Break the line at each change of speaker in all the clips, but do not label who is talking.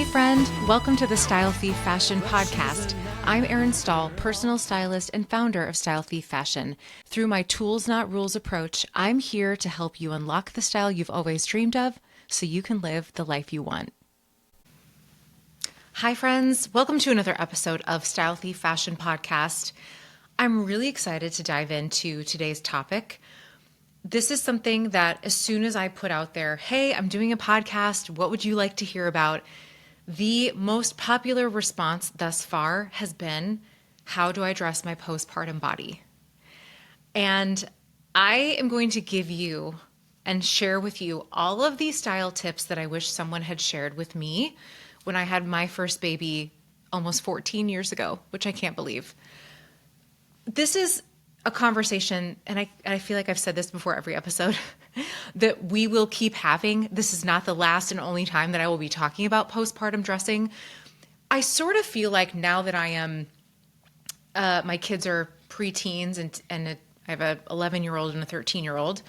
friend. Welcome to the Style Thief Fashion Podcast. I'm Erin Stahl, personal stylist and founder of Style Thief Fashion. Through my tools, not rules approach, I'm here to help you unlock the style you've always dreamed of so you can live the life you want. Hi, friends. Welcome to another episode of Style Thief Fashion Podcast. I'm really excited to dive into today's topic. This is something that as soon as I put out there, hey, I'm doing a podcast, what would you like to hear about? The most popular response thus far has been, how do I dress my postpartum body? And I am going to give you and share with you all of these style tips that I wish someone had shared with me when I had my first baby almost 14 years ago, which I can't believe. This is a conversation, and I feel like I've said this before every episode, that we will keep having. This is not the last and only time that I will be talking about postpartum dressing. I sort of feel like now that I am, my kids are preteens, and I have a 11-year-old and a 13-year-old.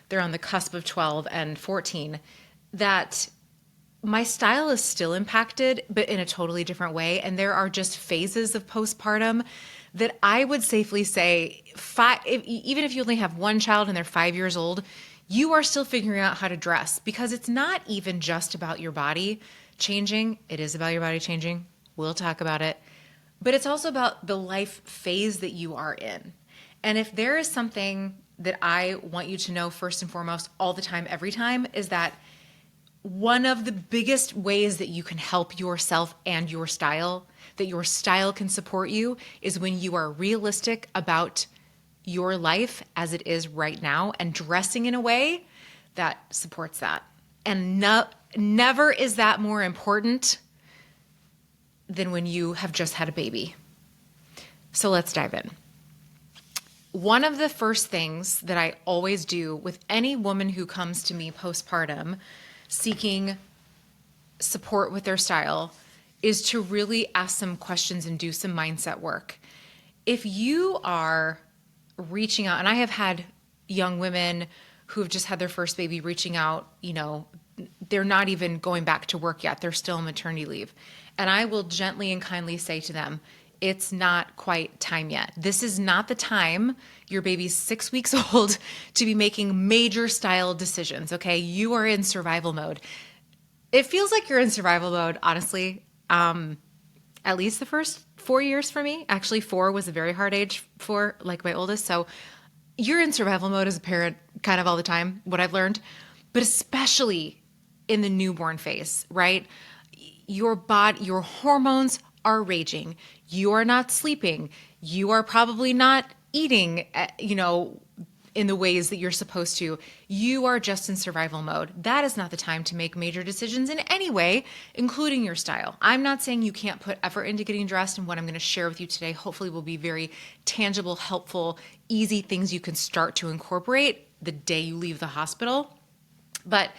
They're on the cusp of 12 and 14, that my style is still impacted, but in a totally different way. And there are just phases of postpartum that I would safely say, even if you only have one child and they're 5 years old, you are still figuring out how to dress, because it's not even just about your body changing. It is about your body changing. We'll talk about it. But it's also about the life phase that you are in. And if there is something that I want you to know first and foremost all the time, every time, is that one of the biggest ways that you can help yourself and your style, that your style can support you, is when you are realistic about your life as it is right now and dressing in a way that supports that. And never is that more important than when you have just had a baby. So let's dive in. One of the first things that I always do with any woman who comes to me postpartum seeking support with their style is to really ask some questions and do some mindset work. If you are reaching out, and I have had young women who have just had their first baby reaching out, they're not even going back to work yet. They're still on maternity leave. And I will gently and kindly say to them, it's not quite time yet. This is not the time, your baby's 6 weeks old, to be making major style decisions, okay? You are in survival mode. It feels like you're in survival mode, honestly, at least the first 4 years for me. Actually, 4 was a very hard age for like my oldest. So you're in survival mode as a parent kind of all the time, what I've learned, but especially in the newborn phase, right? Your body, your hormones are raging. You are not sleeping. You are probably not eating, in the ways that you're supposed to. You are just in survival mode. That is not the time to make major decisions in any way, including your style. I'm not saying you can't put effort into getting dressed, and what I'm going to share with you today hopefully will be very tangible, helpful, easy things you can start to incorporate the day you leave the hospital. But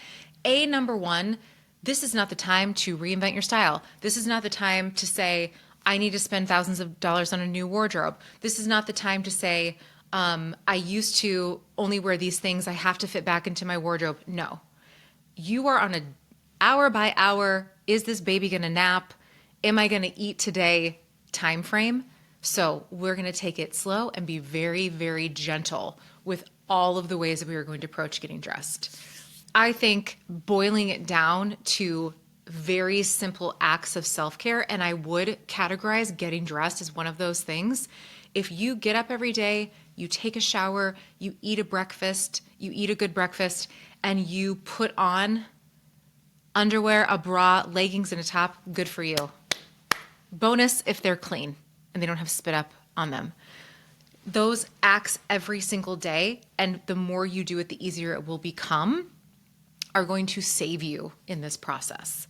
number one, this is not the time to reinvent your style. This is not the time to say, I need to spend thousands of dollars on a new wardrobe. This is not the time to say, I used to only wear these things. I have to fit back into my wardrobe. No. You are on an hour by hour, is this baby going to nap? Am I going to eat today time frame? So we're going to take it slow and be very, very gentle with all of the ways that we are going to approach getting dressed. I think boiling it down to very simple acts of self-care, and I would categorize getting dressed as one of those things. If you get up every day, you take a shower, you eat a breakfast, you eat a good breakfast, and you put on underwear, a bra, leggings, and a top, good for you. Bonus if they're clean and they don't have spit up on them. Those acts every single day, and the more you do it, the easier it will become, are going to save you in this process.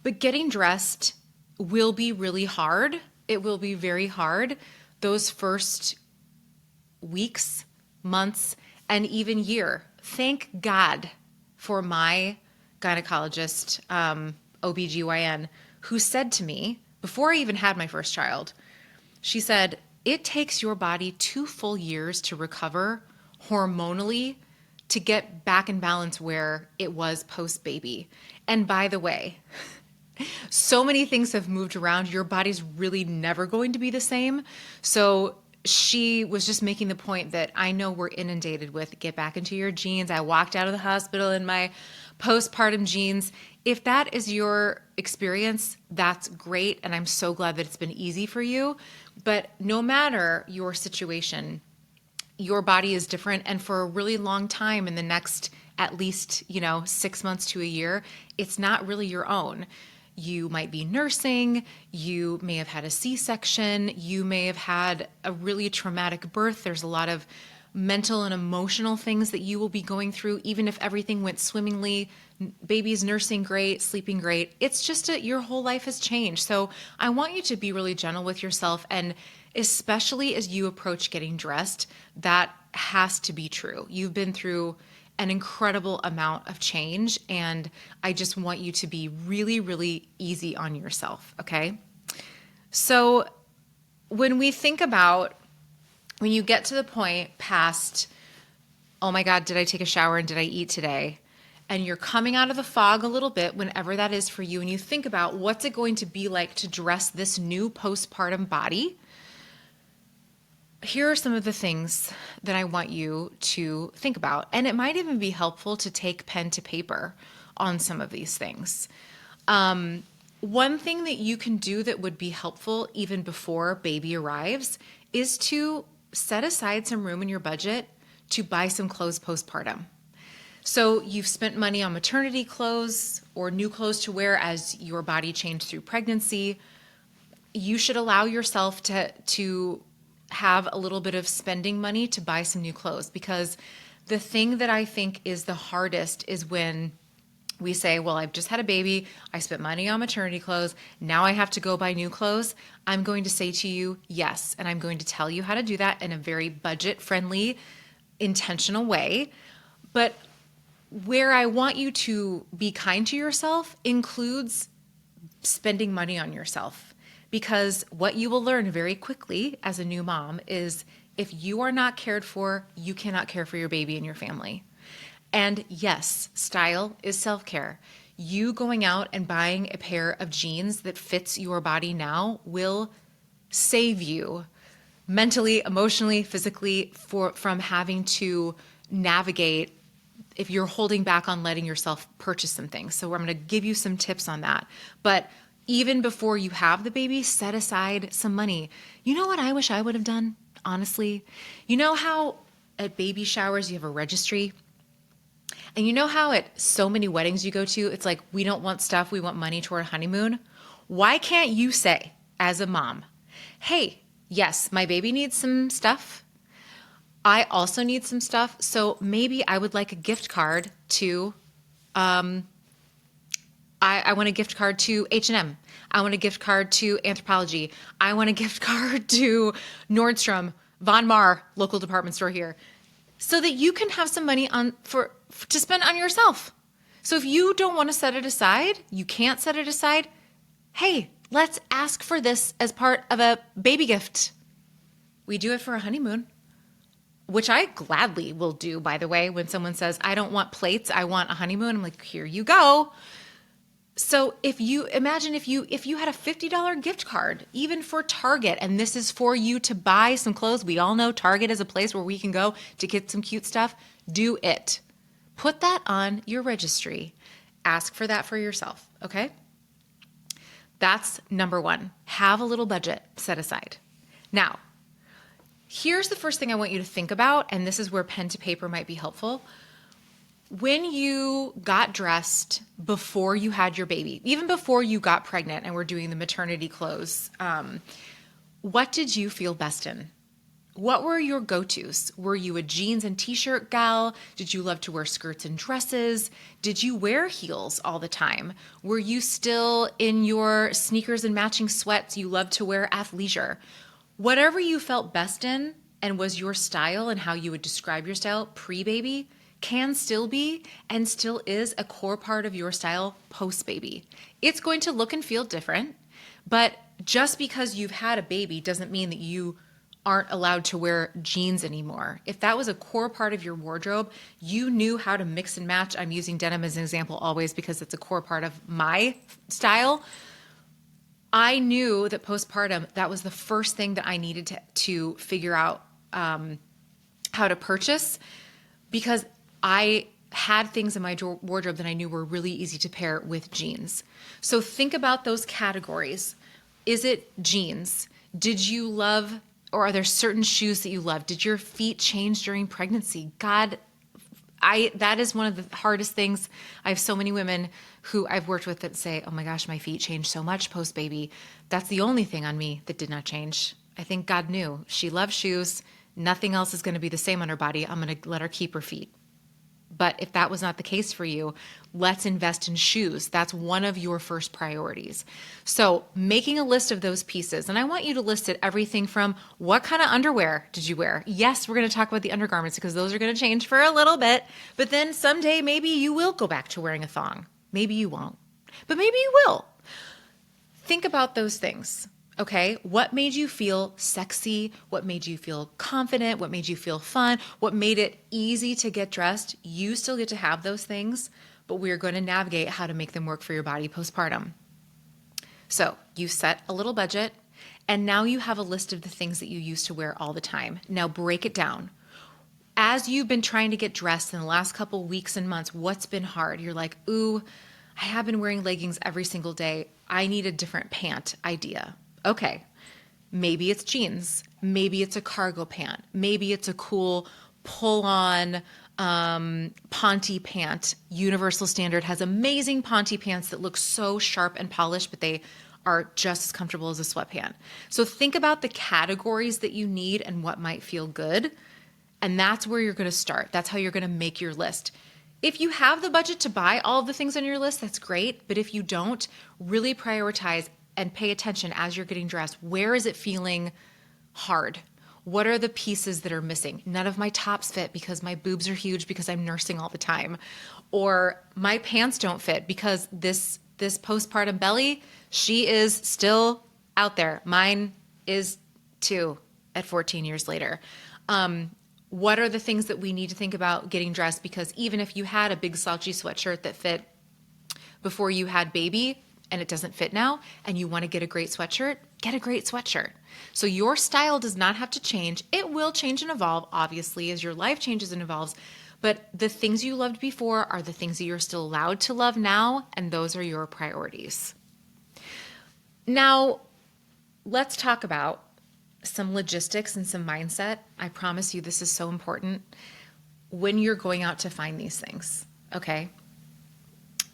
But getting dressed will be really hard. It will be very hard those first weeks, months, and even year. Thank God for my gynecologist, OBGYN, who said to me, before I even had my first child, she said, it takes your body 2 full years to recover hormonally to get back in balance where it was post-baby. And by the way, So many things have moved around. Your body's really never going to be the same. So she was just making the point that I know we're inundated with get back into your jeans. I walked out of the hospital in my postpartum jeans. If that is your experience, that's great. And I'm so glad that it's been easy for you. But no matter your situation, your body is different. And for a really long time in the next, at least, 6 months to a year, it's not really your own. You might be nursing, you may have had a C-section, you may have had a really traumatic birth. There's a lot of mental and emotional things that you will be going through, even if everything went swimmingly, baby's nursing great, sleeping great. It's just your whole life has changed. So I want you to be really gentle with yourself, and especially as you approach getting dressed, that has to be true. You've been through an incredible amount of change, and I just want you to be really, really easy on yourself, okay? So when we think about, when you get to the point past, oh my God, did I take a shower and did I eat today? And you're coming out of the fog a little bit, whenever that is for you, and you think about what's it going to be like to dress this new postpartum body, here are some of the things that I want you to think about. And it might even be helpful to take pen to paper on some of these things. One thing that you can do that would be helpful even before baby arrives is to set aside some room in your budget to buy some clothes postpartum. So you've spent money on maternity clothes or new clothes to wear as your body changed through pregnancy. You should allow yourself to have a little bit of spending money to buy some new clothes, because the thing that I think is the hardest is when we say, well, I've just had a baby, I spent money on maternity clothes, now I have to go buy new clothes. I'm going to say to you, yes, and I'm going to tell you how to do that in a very budget-friendly, intentional way. But where I want you to be kind to yourself includes spending money on yourself. Because what you will learn very quickly as a new mom is if you are not cared for, you cannot care for your baby and your family. And yes, style is self-care. You going out and buying a pair of jeans that fits your body now will save you mentally, emotionally, physically from having to navigate if you're holding back on letting yourself purchase some things. So I'm going to give you some tips on that. But even before you have the baby, set aside some money. You know what I wish I would have done, honestly? You know how at baby showers you have a registry? And you know how at so many weddings you go to, it's like, we don't want stuff, we want money toward a honeymoon? Why can't you say, as a mom, hey, yes, my baby needs some stuff. I also need some stuff. So maybe I would like a gift card to I want a gift card to H&M. I want a gift card to Anthropologie. I want a gift card to Nordstrom, Von Maur, local department store here, so that you can have some money to spend on yourself. So if you don't want to set it aside, you can't set it aside, hey, let's ask for this as part of a baby gift. We do it for a honeymoon, which I gladly will do, by the way. When someone says, I don't want plates, I want a honeymoon, I'm like, here you go. So if you imagine if you had a $50 gift card, even for Target, and this is for you to buy some clothes, we all know Target is a place where we can go to get some cute stuff. Do it. Put that on your registry. Ask for that for yourself, okay? That's number one. Have a little budget set aside. Now, here's the first thing I want you to think about, and this is where pen to paper might be helpful. When you got dressed before you had your baby, even before you got pregnant and were doing the maternity clothes, what did you feel best in? What were your go-tos? Were you a jeans and t-shirt gal? Did you love to wear skirts and dresses? Did you wear heels all the time? Were you still in your sneakers and matching sweats? You loved to wear athleisure. Whatever you felt best in and was your style and how you would describe your style pre-baby can still be and still is a core part of your style post-baby. It's going to look and feel different, but just because you've had a baby doesn't mean that you aren't allowed to wear jeans anymore. If that was a core part of your wardrobe, you knew how to mix and match. I'm using denim as an example always because it's a core part of my style. I knew that postpartum, that was the first thing that I needed to figure out how to purchase, because I had things in my wardrobe that I knew were really easy to pair with jeans. So think about those categories. Is it jeans? Did you love, or are there certain shoes that you love? Did your feet change during pregnancy? God, that is one of the hardest things. I have so many women who I've worked with that say, oh my gosh, my feet changed so much post baby. That's the only thing on me that did not change. I think God knew she loves shoes. Nothing else is going to be the same on her body. I'm going to let her keep her feet. But if that was not the case for you, let's invest in shoes. That's one of your first priorities. So making a list of those pieces, and I want you to list it, everything from what kind of underwear did you wear? Yes, we're going to talk about the undergarments because those are going to change for a little bit, but then someday maybe you will go back to wearing a thong. Maybe you won't, but maybe you will. Think about those things. Okay, what made you feel sexy? What made you feel confident? What made you feel fun? What made it easy to get dressed? You still get to have those things, but we're going to navigate how to make them work for your body postpartum. So you set a little budget, and now you have a list of the things that you used to wear all the time. Now break it down. As you've been trying to get dressed in the last couple weeks and months, what's been hard? You're like, ooh, I have been wearing leggings every single day. I need a different pant idea. Okay, maybe it's jeans. Maybe it's a cargo pant. Maybe it's a cool pull-on ponte pant. Universal Standard has amazing ponte pants that look so sharp and polished, but they are just as comfortable as a sweatpant. So think about the categories that you need and what might feel good, and that's where you're going to start. That's how you're going to make your list. If you have the budget to buy all of the things on your list, that's great. But if you don't, really prioritize and pay attention as you're getting dressed. Where is it feeling hard? What are the pieces that are missing? None of my tops fit because my boobs are huge because I'm nursing all the time. Or my pants don't fit because this postpartum belly, she is still out there. Mine is too at 14 years later. What are the things that we need to think about getting dressed? Because even if you had a big slouchy sweatshirt that fit before you had baby, and it doesn't fit now, and you want to get a great sweatshirt, get a great sweatshirt. So your style does not have to change. It will change and evolve, obviously, as your life changes and evolves. But the things you loved before are the things that you're still allowed to love now, and those are your priorities. Now, let's talk about some logistics and some mindset. I promise you this is so important when you're going out to find these things, okay?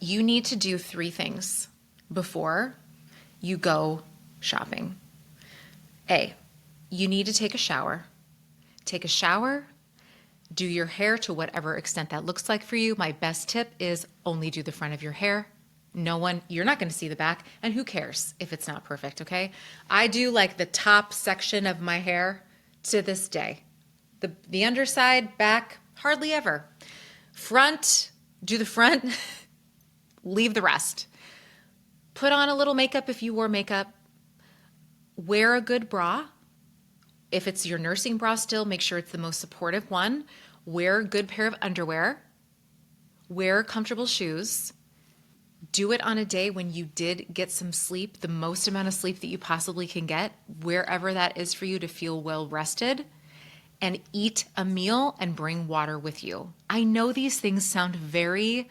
You need to do 3 things before you go shopping. A, you need to take a shower. Take a shower, do your hair to whatever extent that looks like for you. My best tip is only do the front of your hair. You're not going to see the back, and who cares if it's not perfect, okay? I do like the top section of my hair to this day. The underside, back, hardly ever. Front, do the front, leave the rest. Put on a little makeup if you wore makeup. Wear a good bra. If it's your nursing bra still, make sure it's the most supportive one. Wear a good pair of underwear. Wear comfortable shoes. Do it on a day when you did get some sleep, the most amount of sleep that you possibly can get, wherever that is for you to feel well rested. And eat a meal and bring water with you. I know these things sound very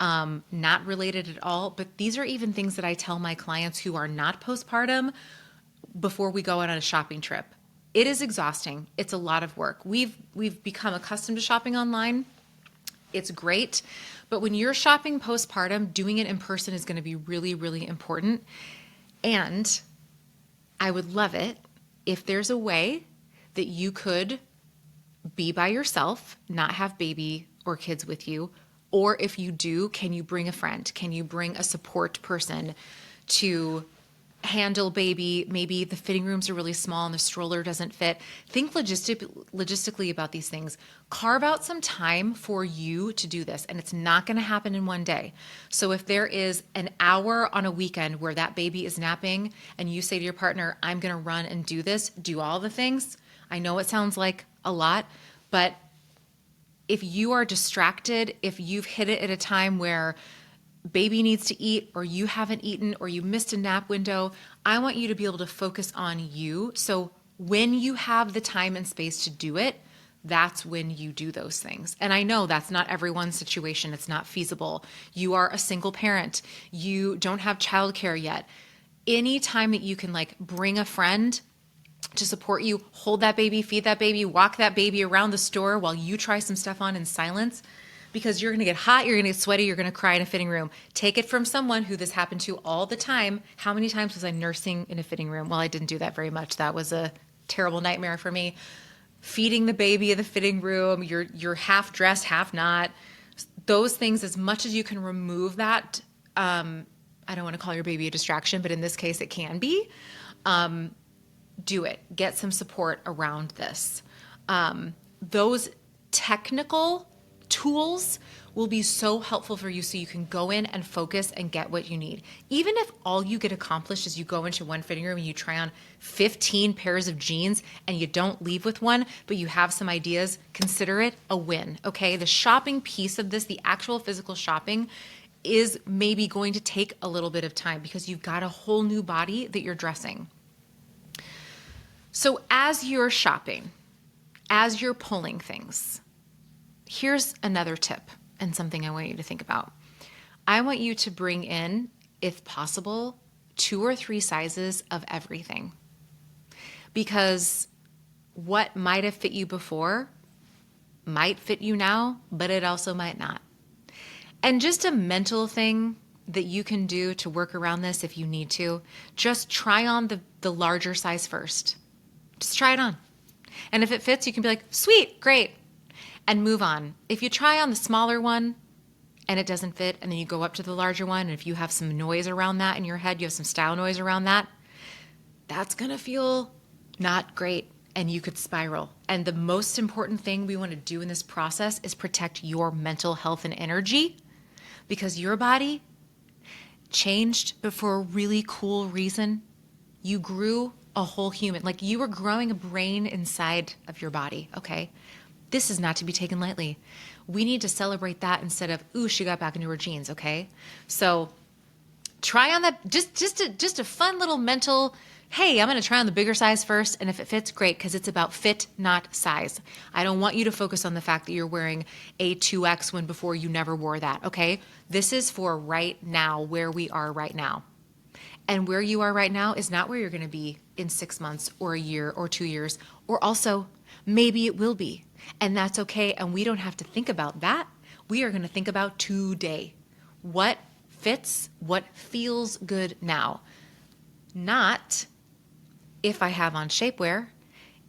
not related at all, but these are even things that I tell my clients who are not postpartum before we go out on a shopping trip. It is exhausting. It's a lot of work. We've become accustomed to shopping online. It's great, but when you're shopping postpartum, doing it in person is going to be really, really important. And I would love it if there's a way that you could be by yourself, not have baby or kids with you. Or if you do, can you bring a friend? Can you bring a support person to handle baby? Maybe the fitting rooms are really small and the stroller doesn't fit. Think logistically about these things. Carve out some time for you to do this, and it's not going to happen in one day. So if there is an hour on a weekend where that baby is napping and you say to your partner, I'm going to run and do this, do all the things, I know it sounds like a lot, but if you are distracted, if you've hit it at a time where baby needs to eat or you haven't eaten or you missed a nap window, I want you to be able to focus on you. So when you have the time and space to do it, that's when you do those things. And I know that's not everyone's situation. It's not feasible. You are a single parent. You don't have childcare yet. Any time that you can like bring a friend to support you, hold that baby, feed that baby, walk that baby around the store while you try some stuff on in silence, because you're going to get hot, you're going to get sweaty, you're going to cry in a fitting room. Take it from someone who this happened to all the time. How many times was I nursing in a fitting room? Well, I didn't do that very much. That was a terrible nightmare for me. Feeding the baby in the fitting room, you're half dressed, half not. Those things, as much as you can remove that, I don't want to call your baby a distraction, but in this case it can be. Do it. Get some support around this. Those technical tools will be so helpful for you so you can go in and focus and get what you need. Even if all you get accomplished is you go into one fitting room and you try on 15 pairs of jeans and you don't leave with one, but you have some ideas, consider it a win, okay? The shopping piece of this, the actual physical shopping, is maybe going to take a little bit of time because you've got a whole new body that you're dressing. So as you're shopping, as you're pulling things, here's another tip and something I want you to think about. I want you to bring in, if possible, 2 or 3 sizes of everything. Because what might have fit you before might fit you now, but it also might not. And just a mental thing that you can do to work around this if you need to, just try on the larger size first. Just try it on. And if it fits, you can be like, sweet, great, and move on. If you try on the smaller one and it doesn't fit, and then you go up to the larger one, and if you have some noise around that in your head, you have some style noise around that, that's going to feel not great, and you could spiral. And the most important thing we want to do in this process is protect your mental health and energy, because your body changed, but for a really cool reason. You grew a whole human, like you were growing a brain inside of your body, okay? This is not to be taken lightly. We need to celebrate that instead of, ooh, she got back into her jeans, okay? So try on that, just a fun little mental, hey, I'm going to try on the bigger size first, and if it fits, great, because it's about fit, not size. I don't want you to focus on the fact that you're wearing a 2X when before you never wore that, okay? This is for right now, where we are right now. And where you are right now is not where you're going to be in 6 months or a year or 2 years, or also maybe it will be. And that's okay. And we don't have to think about that. We are going to think about today. What fits, what feels good now. Not if I have on shapewear,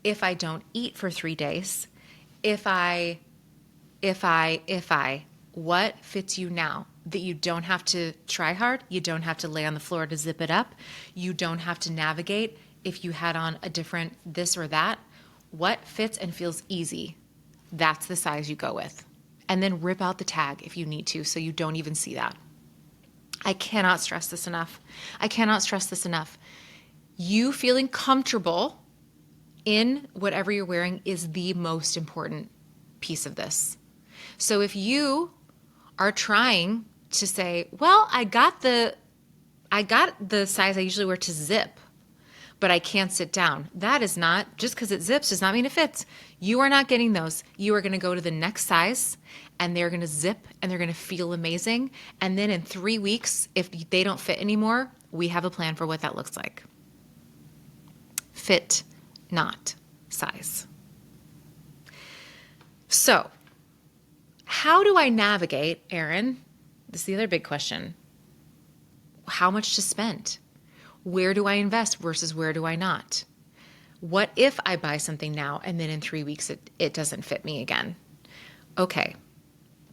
if I don't eat for 3 days, what fits you now? That you don't have to try hard, you don't have to lay on the floor to zip it up, you don't have to navigate if you had on a different this or that. What fits and feels easy, that's the size you go with. And then rip out the tag if you need to so you don't even see that. I cannot stress this enough. You feeling comfortable in whatever you're wearing is the most important piece of this. So if you are trying to say, well, I got the size I usually wear to zip, but I can't sit down. That is not, just because it zips does not mean it fits. You are not getting those. You are going to go to the next size, and they're going to zip, and they're going to feel amazing. And then in 3 weeks, if they don't fit anymore, we have a plan for what that looks like. Fit, not size. So, how do I navigate, Erin? This is the other big question. How much to spend? Where do I invest versus where do I not? What if I buy something now and then in 3 weeks it doesn't fit me again? Okay,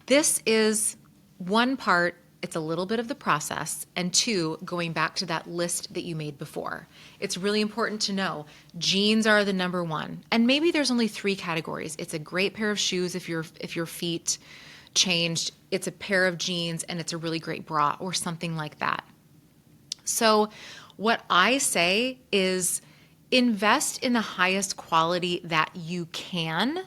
this is one part, it's a little bit of the process, and 2, going back to that list that you made before. It's really important to know jeans are the number 1, and maybe there's only 3 categories. It's a great pair of shoes if your feet changed, it's a pair of jeans, and it's a really great bra or something like that. So what I say is Invest in the highest quality that you can.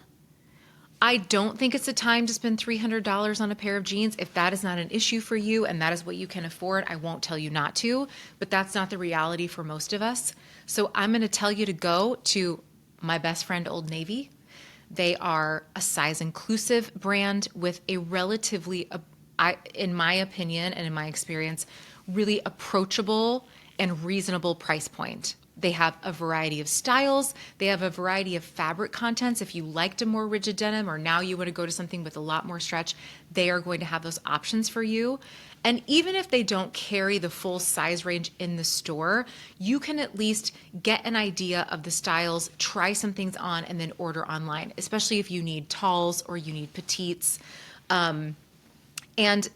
I don't think it's a time to spend $300 on a pair of jeans. If that is not an issue for you and that is what you can afford, I won't tell you not to, but that's not the reality for most of us. So I'm going to tell you to go to my best friend, Old Navy. They are a size inclusive brand with a relatively, in my opinion and in my experience, really approachable and reasonable price point. They have a variety of styles. They have a variety of fabric contents. If you liked a more rigid denim or now you want to go to something with a lot more stretch, they are going to have those options for you. And even if they don't carry the full size range in the store, you can at least get an idea of the styles, try some things on, and then order online, especially if you need talls or you need petites. And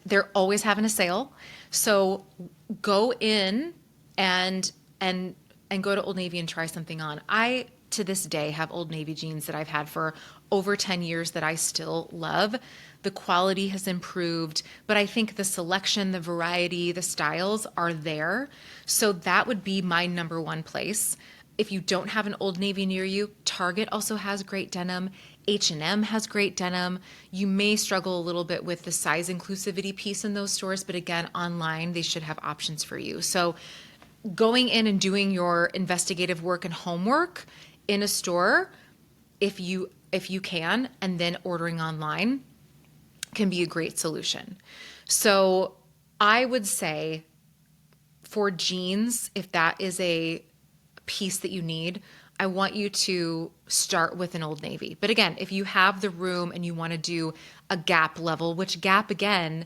they're always having a sale. So go in and go to Old Navy and try something on. I, to this day, have Old Navy jeans that I've had for over 10 years that I still love. The quality has improved, but I think the selection, the variety, the styles are there. So that would be my number one place. If you don't have an Old Navy near you, Target also has great denim. H&M has great denim. You may struggle a little bit with the size inclusivity piece in those stores, but again, online, they should have options for you. So going in and doing your investigative work and homework in a store, if you can, and then ordering online can be a great solution. So I would say for jeans, if that is a piece that you need, I want you to start with an Old Navy. But again, if you have the room and you want to do a Gap level, which Gap again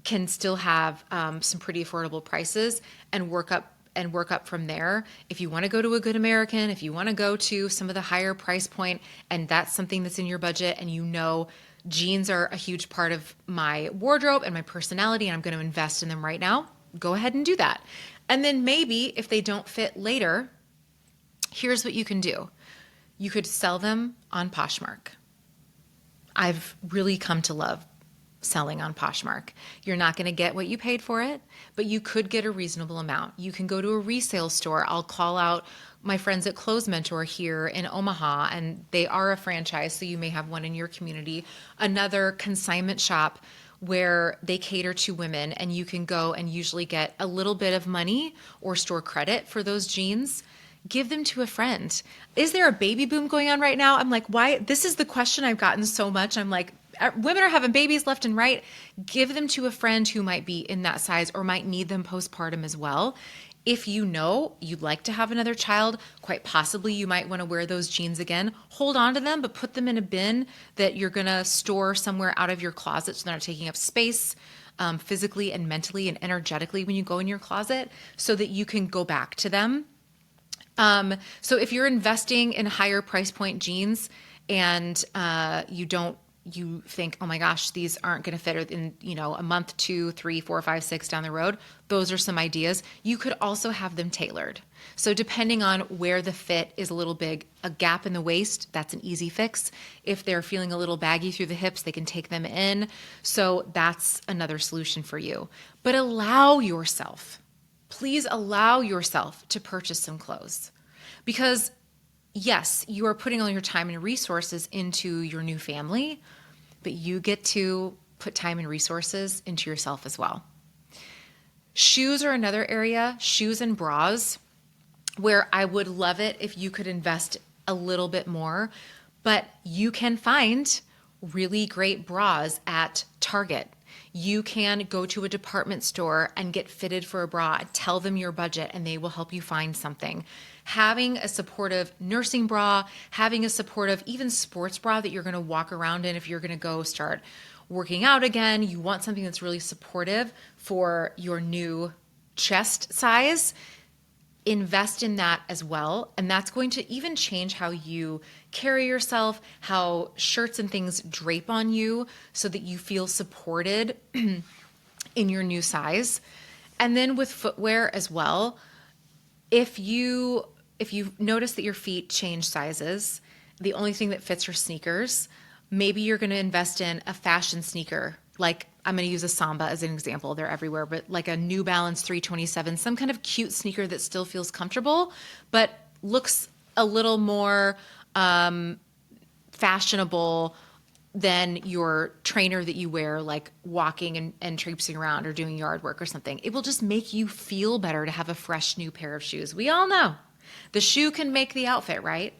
can still have some pretty affordable prices, and work up from there. If you want to go to a Good American, if you want to go to some of the higher price point, and that's something that's in your budget, and you know jeans are a huge part of my wardrobe and my personality, and I'm going to invest in them right now, go ahead and do that. And then maybe if they don't fit later, here's what you can do. You could sell them on Poshmark. I've really come to love selling on Poshmark. You're not going to get what you paid for it, but you could get a reasonable amount. You can go to a resale store. I'll call out my friends at Clothes Mentor here in Omaha, and they are a franchise, so you may have one in your community. Another consignment shop where they cater to women, and you can go and usually get a little bit of money or store credit for those jeans. Give them to a friend. Is there a baby boom going on right now? I'm like, why? This is the question I've gotten so much. I'm like, women are having babies left and right. Give them to a friend who might be in that size or might need them postpartum as well. If you know you'd like to have another child, quite possibly you might want to wear those jeans again. Hold on to them, but put them in a bin that you're going to store somewhere out of your closet so they're not taking up space physically and mentally and energetically when you go in your closet, so that you can go back to them. So if you're investing in higher price point jeans and you think, oh my gosh, these aren't going to fit in, a month, 2, 3, 4, 5, 6 down the road, those are some ideas. You could also have them tailored. So depending on where the fit is a little big, a gap in the waist, that's an easy fix. If they're feeling a little baggy through the hips, they can take them in. So that's another solution for you. But please allow yourself to purchase some clothes, because yes, you are putting all your time and resources into your new family, but you get to put time and resources into yourself as well. Shoes are another area, shoes and bras, where I would love it if you could invest a little bit more, but you can find really great bras at Target. You can go to a department store and get fitted for a bra, tell them your budget, and they will help you find something. Having a supportive nursing bra, having a supportive even sports bra that you're going to walk around in if you're going to go start working out again, you want something that's really supportive for your new chest size, invest in that as well. And that's going to even change how you carry yourself, how shirts and things drape on you so that you feel supported in your new size. And then with footwear as well, if you notice that your feet change sizes, the only thing that fits are sneakers, maybe you're going to invest in a fashion sneaker. Like, I'm going to use a Samba as an example. They're everywhere, but like a New Balance 327, some kind of cute sneaker that still feels comfortable, but looks a little more fashionable than your trainer that you wear, like walking and traipsing around or doing yard work or something. It will just make you feel better to have a fresh new pair of shoes. We all know the shoe can make the outfit, right?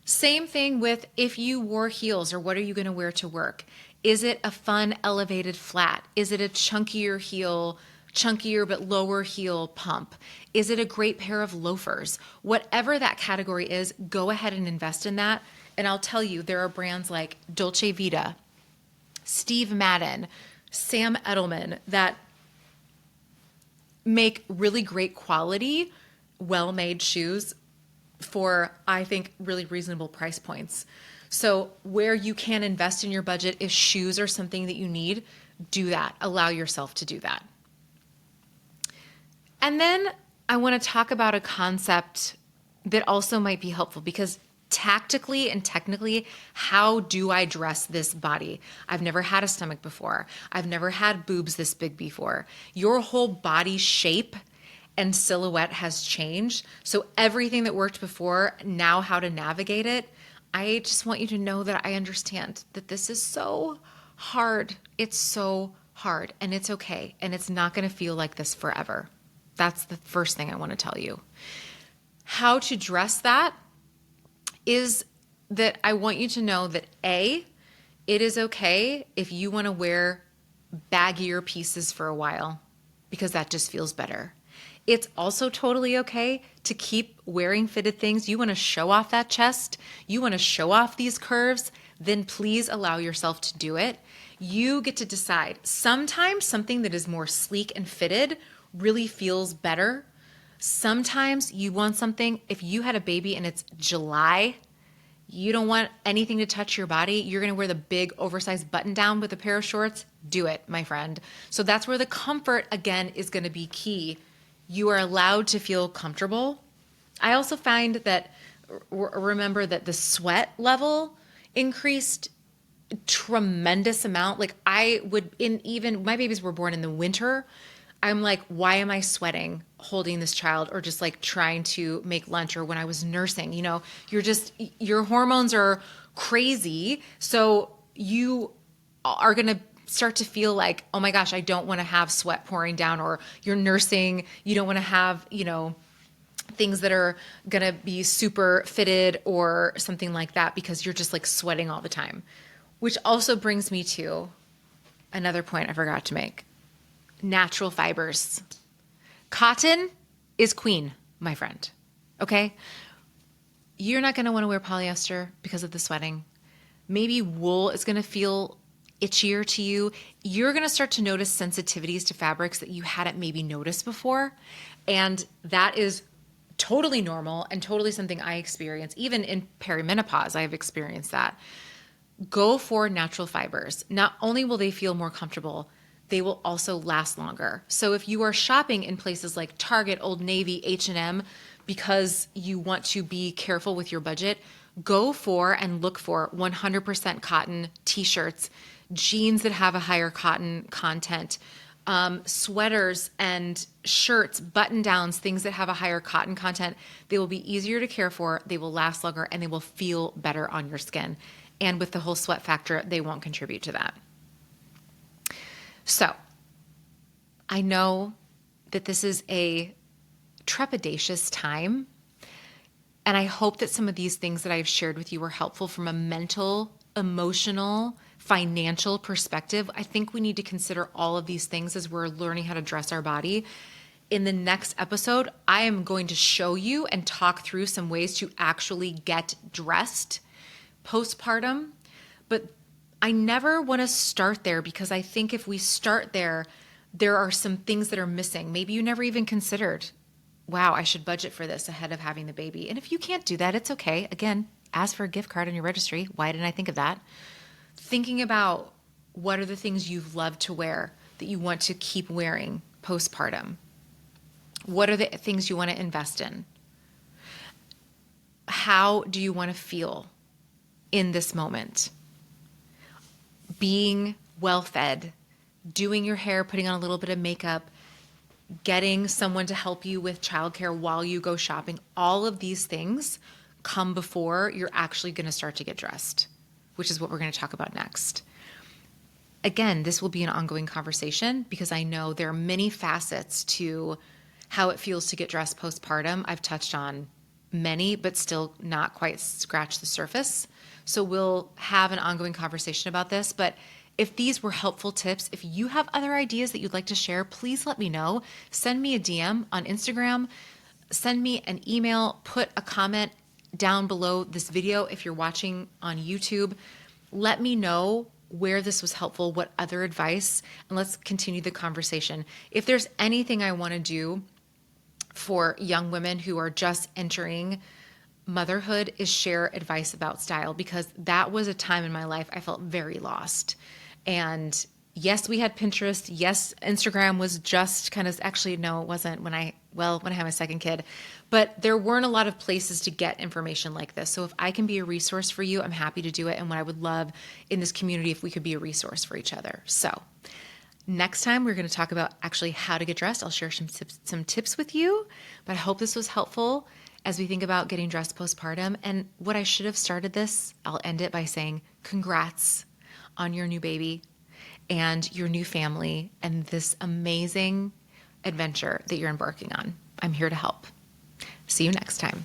Same thing with if you wore heels, or what are you going to wear to work? Is it a fun elevated flat? Is it a chunkier heel, chunkier but lower heel pump? Is it a great pair of loafers? Whatever that category is, go ahead and invest in that. And I'll tell you, there are brands like Dolce Vita, Steve Madden, Sam Edelman that make really great quality, well-made shoes for, I think, really reasonable price points. So where you can invest in your budget, if shoes are something that you need, do that. Allow yourself to do that. And then I want to talk about a concept that also might be helpful, because tactically and technically, how do I dress this body? I've never had a stomach before. I've never had boobs this big before. Your whole body shape and silhouette has changed. So everything that worked before, now how to navigate it, I just want you to know that I understand that this is so hard. It's so hard, and it's okay. And it's not going to feel like this forever. That's the first thing I want to tell you. How to dress that is that I want you to know that A, it is okay if you want to wear baggier pieces for a while, because that just feels better. It's also totally okay to keep wearing fitted things. You want to show off that chest, you want to show off these curves, then please allow yourself to do it. You get to decide. Sometimes something that is more sleek and fitted really feels better. Sometimes you want something, if you had a baby and it's July, you don't want anything to touch your body, you're going to wear the big oversized button down with a pair of shorts, do it, my friend. So that's where the comfort, again, is going to be key. You are allowed to feel comfortable. I also find that, remember that the sweat level increased a tremendous amount. Like even my babies were born in the winter. I'm like, why am I sweating holding this child, or just like trying to make lunch, or when I was nursing? Your hormones are crazy. So you are going to start to feel like, oh my gosh, I don't want to have sweat pouring down, or you're nursing. You don't want to have, things that are going to be super fitted or something like that, because you're just like sweating all the time. Which also brings me to another point I forgot to make. Natural fibers. Cotton is queen, my friend. Okay? You're not going to want to wear polyester because of the sweating. Maybe wool is going to feel itchier to you. You're going to start to notice sensitivities to fabrics that you hadn't maybe noticed before. And that is totally normal and totally something I experience. Even in perimenopause, I have experienced that. Go for natural fibers. Not only will they feel more comfortable, they will also last longer. So if you are shopping in places like Target, Old Navy, H&M, because you want to be careful with your budget, go for and look for 100% cotton t-shirts, jeans that have a higher cotton content, sweaters and shirts, button downs, things that have a higher cotton content. They will be easier to care for, they will last longer, and they will feel better on your skin. And with the whole sweat factor, they won't contribute to that. So I know that this is a trepidatious time, and I hope that some of these things that I've shared with you were helpful from a mental, emotional, financial perspective. I think we need to consider all of these things as we're learning how to dress our body. In the next episode, I am going to show you and talk through some ways to actually get dressed postpartum, but I never want to start there, because I think if we start there, there are some things that are missing. Maybe you never even considered, wow, I should budget for this ahead of having the baby. And if you can't do that, it's okay. Again, ask for a gift card on your registry. Why didn't I think of that? Thinking about what are the things you've loved to wear that you want to keep wearing postpartum. What are the things you want to invest in? How do you want to feel in this moment? Being well-fed, doing your hair, putting on a little bit of makeup, getting someone to help you with childcare while you go shopping, all of these things come before you're actually going to start to get dressed, which is what we're going to talk about next. Again, this will be an ongoing conversation because I know there are many facets to how it feels to get dressed postpartum. I've touched on many, but still not quite scratched the surface. So we'll have an ongoing conversation about this. But if these were helpful tips, if you have other ideas that you'd like to share, please let me know. Send me a DM on Instagram, send me an email, put a comment down below this video if you're watching on YouTube. Let me know where this was helpful, what other advice, and let's continue the conversation. If there's anything I want to do for young women who are just entering motherhood is share advice about style, because that was a time in my life I felt very lost. And yes, we had Pinterest. Yes, Instagram was just kind of, actually, no, it wasn't when I had my second kid, but there weren't a lot of places to get information like this. So if I can be a resource for you, I'm happy to do it. And what I would love in this community, if we could be a resource for each other. So next time we're going to talk about actually how to get dressed. I'll share some tips with you, but I hope this was helpful as we think about getting dressed postpartum. And what I should have started this, I'll end it by saying congrats on your new baby and your new family and this amazing adventure that you're embarking on. I'm here to help. See you next time.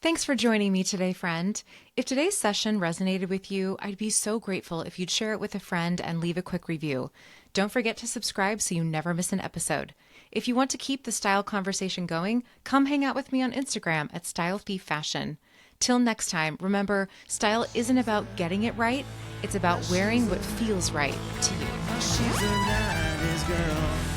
Thanks for joining me today, friend. If today's session resonated with you, I'd be so grateful if you'd share it with a friend and leave a quick review. Don't forget to subscribe so you never miss an episode. If you want to keep the style conversation going, come hang out with me on Instagram at StyleThiefFashion. Till next time, remember, style isn't about getting it right, it's about wearing what feels right to you.
She's a 90s girl.